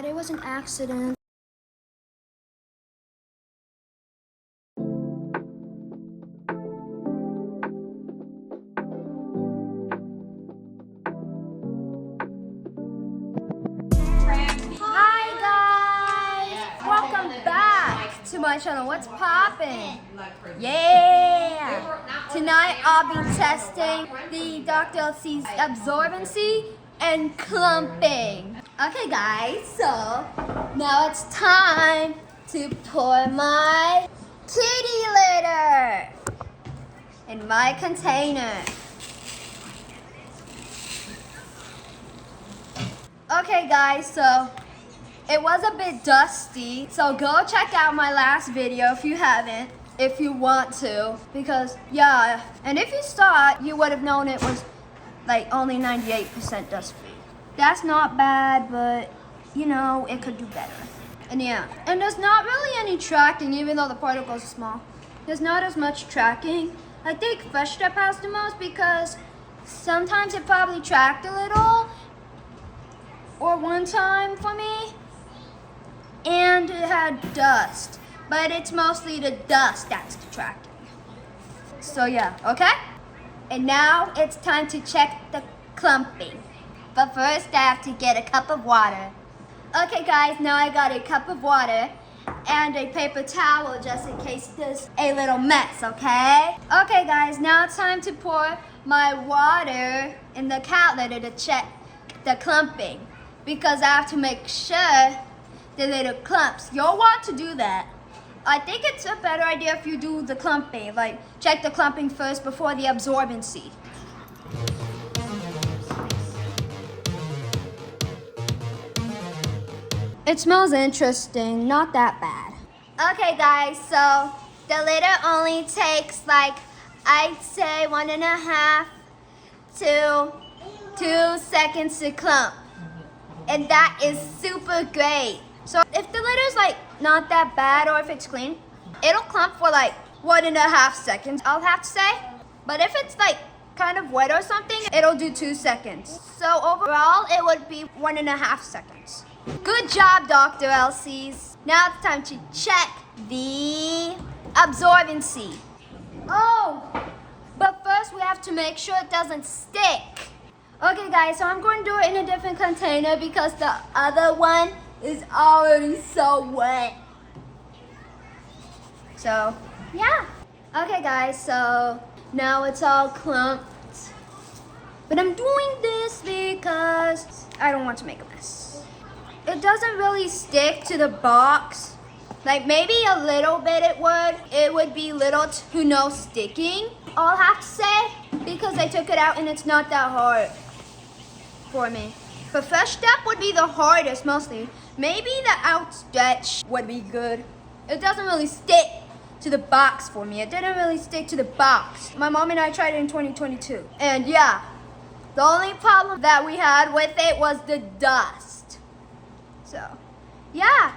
bad. It was an accident. Hi guys! Welcome back to my channel. What's poppin'? Yeah! Tonight I'll be testing the Dr. Elsey's Absorbency and Clumping. Okay guys, so now it's time to pour my kitty litter in my container. Okay guys, so it was a bit dusty, so go check out my last video if you haven't, if you want to, because yeah, and if you saw it, you would have known it was like only 98% dust free. That's not bad, but you know, it could do better. And yeah, and there's not really any tracking, even though the particles are small. There's not as much tracking. I think Fresh Step has the most because sometimes it probably tracked a little, or one time for me, and it had dust, but it's mostly the dust that's detracting. So yeah, okay? And now it's time to check the clumping. But first I have to get a cup of water. Okay guys, now I got a cup of water and a paper towel just in case there's a little mess, okay? Okay guys, now it's time to pour my water in the cat litter to check the clumping, because I have to make sure the little clumps. You'll want to do that. I think it's a better idea if you do the clumping, like check the clumping first before the absorbency. It smells interesting, not that bad. Okay guys, so the litter only takes like, I'd say 1.5 to 2 seconds to clump. And that is super great. So if the litter's like not that bad, or if it's clean, it'll clump for like 1.5 seconds, I'll have to say. But if it's like kind of wet or something, it'll do 2 seconds. So overall, it would be 1.5 seconds. Good job, Dr. Elsey's. Now it's time to check the absorbency. Oh, but first we have to make sure it doesn't stick. Okay guys, so I'm going to do it in a different container because the other one is already so wet. So, yeah. Okay guys, so now it's all clumped. But I'm doing this because I don't want to make a mess. It doesn't really stick to the box. Like maybe a little bit it would be little to no sticking, I'll have to say, because I took it out and it's not that hard for me. But Fresh Step would be the hardest mostly. Maybe the outstretch would be good. It doesn't really stick to the box for me. It didn't really stick to the box. My mom and I tried it in 2022. And yeah, the only problem that we had with it was the dust. So, yeah.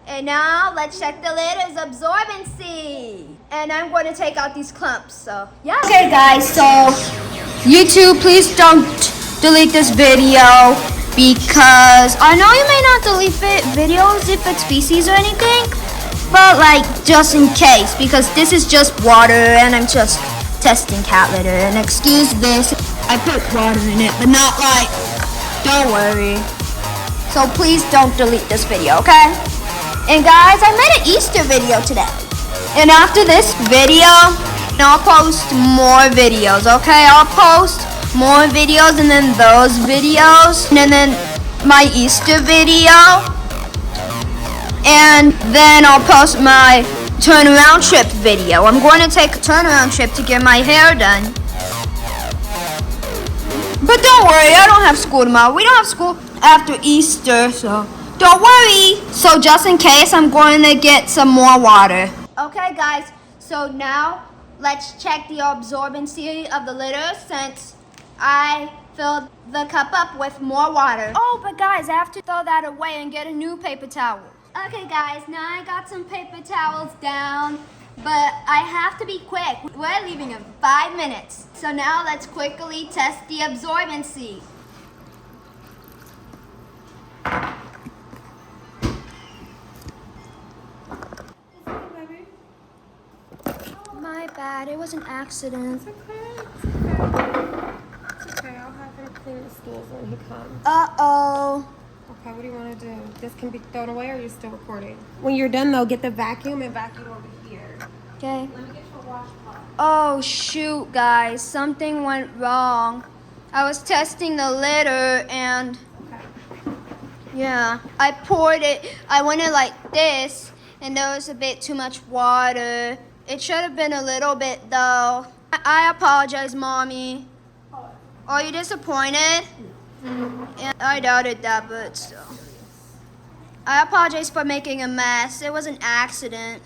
And now let's check the litter's absorbency. And I'm going to take out these clumps, so yeah. Okay guys, so YouTube, please don't delete this video, because I know you may not delete videos if it's feces or anything, but like just in case, because this is just water and I'm just testing cat litter. And excuse this, I put water in it, but not like, don't worry. So please don't delete this video, okay? And guys, I made an Easter video today. And after this video, I'll post more videos, okay? I'll post more videos and then those videos. And then my Easter video. And then I'll post my turnaround trip video. I'm going to take a turnaround trip to get my hair done. But don't worry, I don't have school tomorrow. We don't have school after Easter, so don't worry. So just in case, I'm going to get some more water. Okay guys, so now let's check the absorbency of the litter since I filled the cup up with more water. Oh, but guys, I have to throw that away and get a new paper towel. Okay guys, now I got some paper towels down, but I have to be quick. We're leaving in 5 minutes. So now let's quickly test the absorbency. bad. It was an accident. It's okay. It's okay. It's okay. I'll have him clean the stools when he comes. Uh-oh. Okay, what do you want to do? This can be thrown away, or are you still recording? When you're done, though, get the vacuum and vacuum over here. Okay. Let me get your washcloth. Oh, shoot, guys. Something went wrong. I was testing the litter and... yeah, I poured it. I went in like this, and there was a bit too much water. It should have been a little bit, though. I apologize, Mommy. Are you disappointed? Yeah, I doubted that, but still. I apologize for making a mess. It was an accident.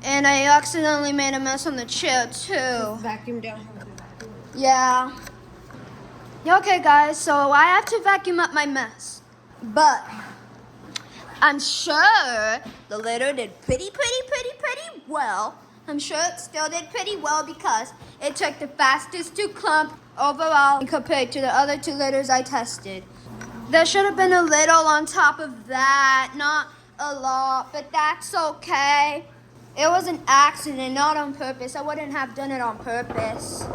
And I accidentally made a mess on the chair, too. Just vacuum down here with the vacuum. Yeah. Okay, guys, so I have to vacuum up my mess. But I'm sure the litter did pretty well. I'm sure it still did pretty well because it took the fastest to clump overall compared to the other 2 litters I tested. There should have been a little on top of that, not a lot, but that's okay. It was an accident, not on purpose. I wouldn't have done it on purpose.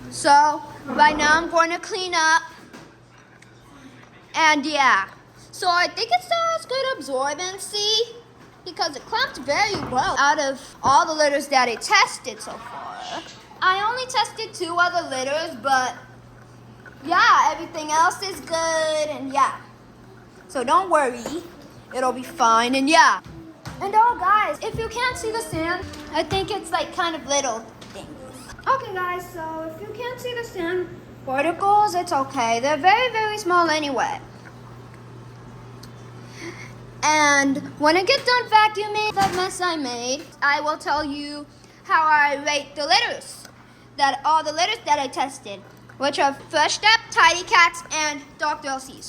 So, right now I'm going to clean up. And yeah. So I think it still has good absorbency because it clumped very well out of all the litters that it tested so far. I only tested 2 other litters, but yeah, everything else is good and yeah. So don't worry, it'll be fine and yeah. And oh guys, if you can't see the sand, I think it's like kind of little things. Okay guys, so if you can't see the sand particles, it's okay. They're very small anyway. And when I get done vacuuming the mess I made, I will tell you how I rate the litters. All the litters that I tested, which are First Step, Tidy Cats, and Dr. Elsey's.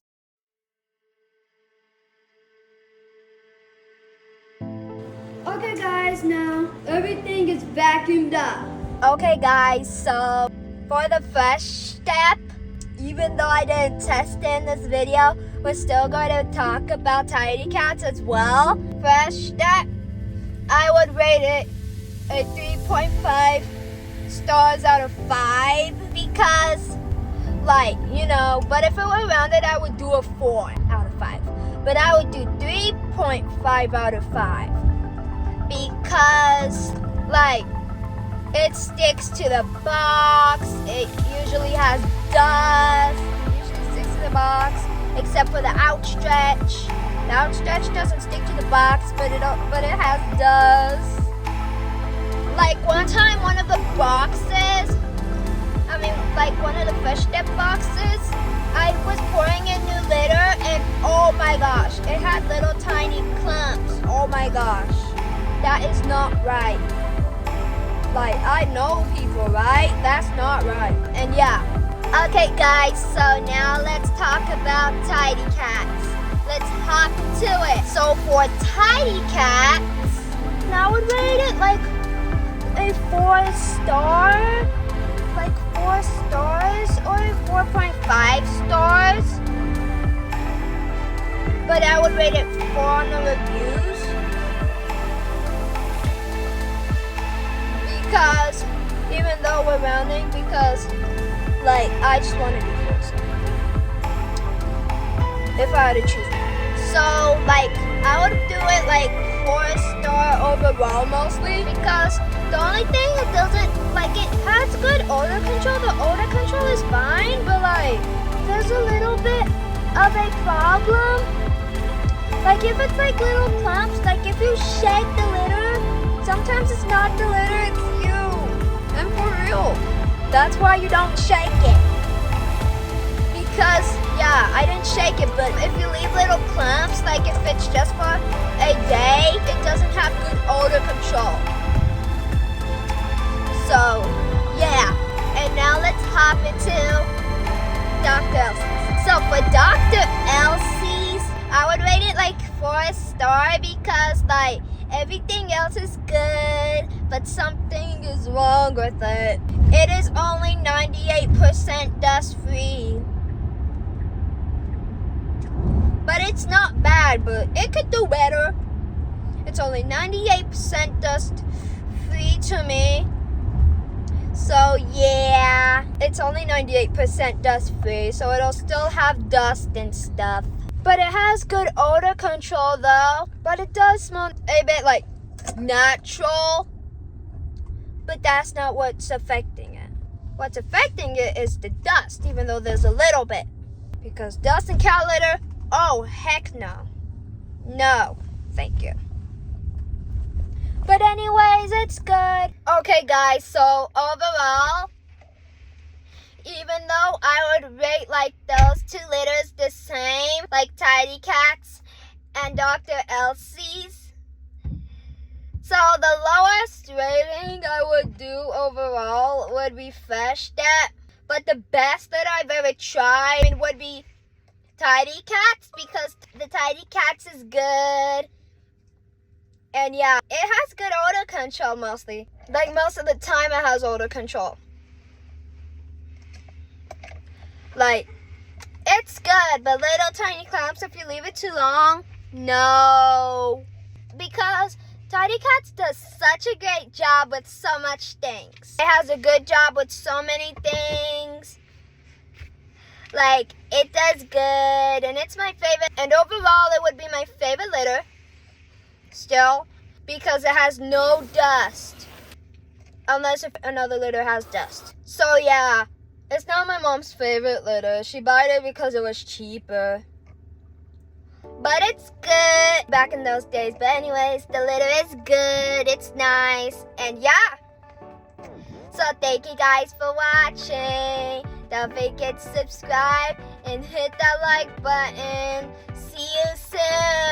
Okay guys, now everything is vacuumed up. Okay guys, so for the first step, even though I didn't test it in this video, we're still going to talk about Tidy Cats as well. First step, I would rate it a 3.5 stars out of 5 because, like, you know, but if it were rounded, I would do a 4 out of 5. But I would do 3.5 out of 5 because, like, it sticks to the box. It usually has dust. It usually sticks to the box, except for the outstretch. The outstretch doesn't stick to the box, but it has dust. Like one time, one of the boxes, one of the First Step boxes, I was pouring in new litter, and oh my gosh, it had little tiny clumps. Oh my gosh, that is not right. Like, I know people, right? That's not right. And yeah. Okay guys, so now let's talk about Tidy Cats. Let's hop to it. So for Tidy Cats, I would rate it like a 4 star, like 4 stars or 4.5 stars. But I would rate it 4 on the reviews. Because even though we're rounding, because like I just want to do 4 stars if I had to choose one. So like I would do it like 4 star overall mostly because the only thing it doesn't, like, it has good odor control. The odor control is fine, but like there's a little bit of a problem. Like if it's like little clumps, like if you shake the litter, sometimes it's not the litter, it's you. And for real. That's why you don't shake it. Because, yeah, I didn't shake it, but if you leave little clumps, like if it's just for a day, it doesn't have good odor control. So, yeah. And now let's hop into Dr. Elsey's. So for Dr. Elsey's, I would rate it like 4 star because like everything else is good, but something is wrong with it. It is only 98% dust free. But it's not bad, but it could do better. It's only 98% dust free to me. So yeah, it's only 98% dust free, so it'll still have dust and stuff. But it has good odor control though. But it does smell a bit like natural. But that's not what's affecting it. What's affecting it is the dust, even though there's a little bit. Because dust and cat litter, oh heck no. No, thank you. But anyways, it's good. Okay guys, so overall, even though I would rate like those two litters the same, like Tidy Cats and Dr. Elsey's, so the lowest rating I would do overall would be Fresh Step. But the best that I've ever tried would be Tidy Cats, because the Tidy Cats is good. And yeah, it has good odor control mostly. Like most of the time it has odor control. Like, it's good, but little tiny clumps if you leave it too long, no. Because Tidy Cats does such a great job with so much things. It has a good job with so many things. Like, it does good, and it's my favorite. And overall, it would be my favorite litter. Still, because it has no dust. Unless if another litter has dust. So yeah, it's not my mom's favorite litter. She bought it because it was cheaper. But it's good back in those days. But anyways, the litter is good. It's nice. And yeah. So thank you guys for watching. Don't forget to subscribe and hit that like button. See you soon.